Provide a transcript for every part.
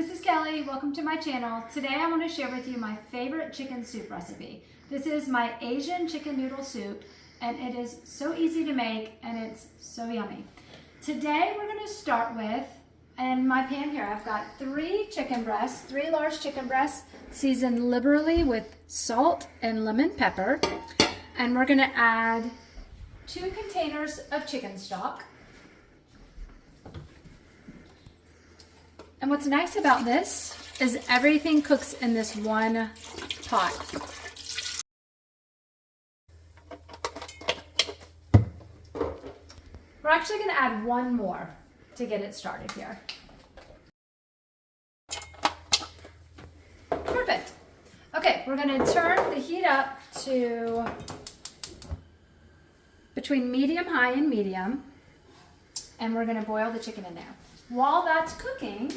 this is Kelly. Welcome to my channel. Today I want to share with you my favorite chicken soup recipe. This is my Asian Chicken Noodle Soup, and it is so easy to make and it's so yummy. Today we're going to start with, in my pan here, I've got three large chicken breasts, seasoned liberally with salt and lemon pepper. And we're going to add 2 containers of chicken stock. And what's nice about this is everything cooks in this one pot. We're actually going to add one more to get it started here. Perfect. Okay, we're going to turn the heat up to between medium-high and medium, and we're going to boil the chicken in there. While that's cooking,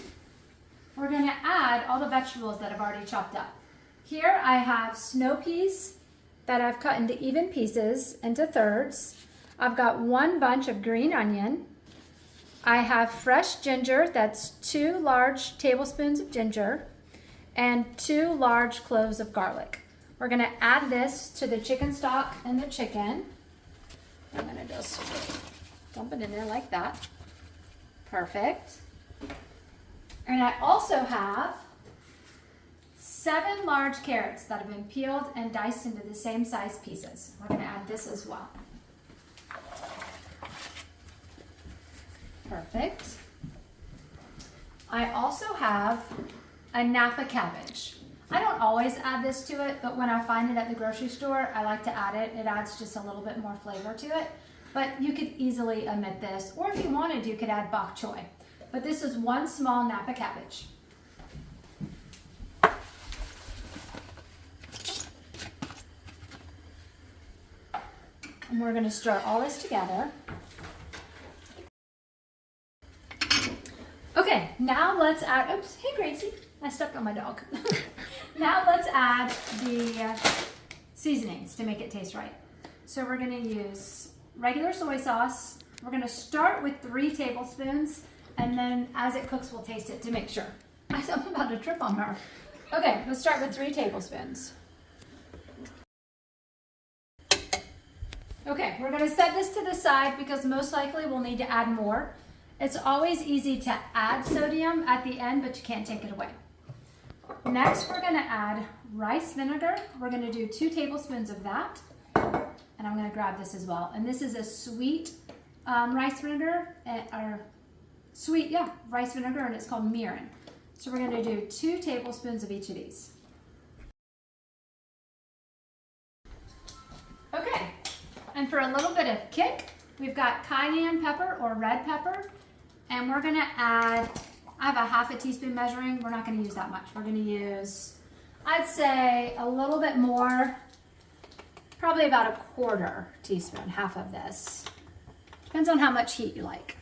we're going to add all the vegetables that I've already chopped up. Here I have snow peas that I've cut into even pieces, into thirds. I've got 1 bunch of green onion. I have fresh ginger, that's 2 large tablespoons of ginger, and 2 large cloves of garlic. We're going to add this to the chicken stock and the chicken. I'm going to just dump it in there like that. Perfect. And I also have 7 large carrots that have been peeled and diced into the same size pieces. We're going to add this as well. Perfect. I also have a Napa Cabbage. I don't always add this to it, but when I find it at the grocery store, I like to add it. It adds just a little bit more flavor to it. But you could easily omit this, or if you wanted, you could add bok choy. But this is 1 small Napa Cabbage. And we're going to stir all this together. Okay, now let's add, oops, hey Gracie, I stepped on my dog. Now let's add the seasonings to make it taste right. So we're going to use regular soy sauce. We're going to start with 3 tablespoons, and then as it cooks, we'll taste it to make sure. I'm about to trip on her. Okay, let's start with 3 tablespoons. Okay, we're going to set this to the side because most likely we'll need to add more. It's always easy to add sodium at the end, but you can't take it away. Next, we're going to add rice vinegar. We're going to do 2 tablespoons of that. And I'm going to grab this as well. And this is a sweet rice vinegar, rice vinegar, and it's called mirin. So we're going to do 2 tablespoons of each of these. Okay, and for a little bit of kick, we've got cayenne pepper or red pepper, and we're going to add, I have a ½ teaspoon measuring. We're not going to use that much. We're going to use, I'd say, a little bit more. Probably about a ¼ teaspoon, half of this. Depends on how much heat you like.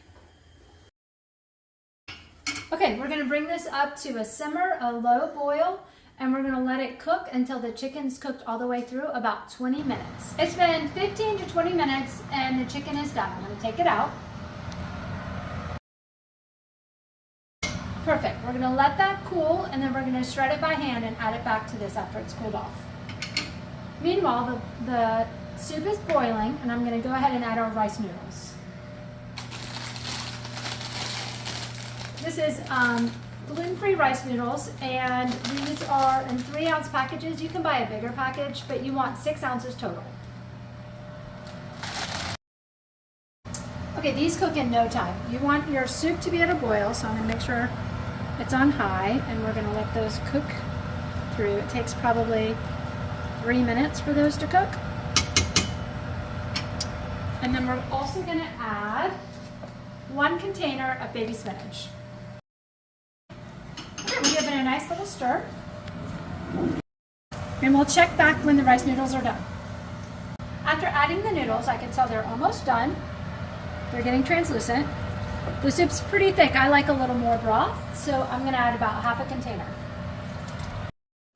Okay, we're gonna bring this up to a simmer, a low boil, and we're gonna let it cook until the chicken's cooked all the way through, about 20 minutes. It's been 15 to 20 minutes and the chicken is done. I'm gonna take it out. Perfect, we're gonna let that cool and then we're gonna shred it by hand and add it back to this after it's cooled off. Meanwhile, the soup is boiling, and I'm going to go ahead and add our rice noodles. This is gluten-free rice noodles, and these are in 3-ounce packages. You can buy a bigger package, but you want 6 ounces total. Okay, these cook in no time. You want your soup to be at a boil, so I'm going to make sure it's on high, and we're going to let those cook through. It takes probably 3 minutes for those to cook. And then we're also going to add 1 container of baby spinach. Okay, we'll give it a nice little stir. And we'll check back when the rice noodles are done. After adding the noodles, I can tell they're almost done. They're getting translucent. The soup's pretty thick. I like a little more broth, so I'm going to add about ½ container.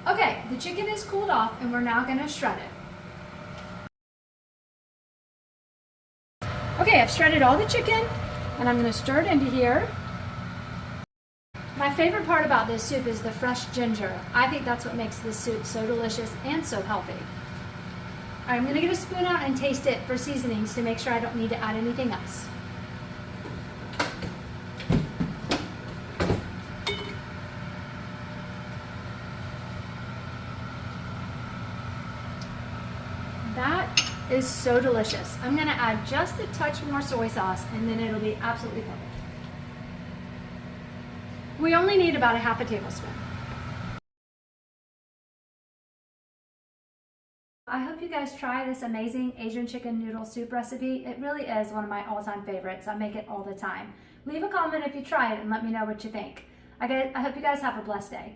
Okay, the chicken is cooled off and we're now going to shred it. Okay, I've shredded all the chicken and I'm going to stir it into here. My favorite part about this soup is the fresh ginger. I think that's what makes this soup so delicious and so healthy. All right, I'm gonna get a spoon out and taste it for seasonings to make sure I don't need to add anything else. That is so delicious. I'm gonna add just a touch more soy sauce and then it'll be absolutely perfect. We only need about a half a tablespoon. I hope you guys try this amazing Asian chicken noodle soup recipe. It really is one of my all-time favorites. I make it all the time. Leave a comment if you try it and let me know what you think. I hope you guys have a blessed day.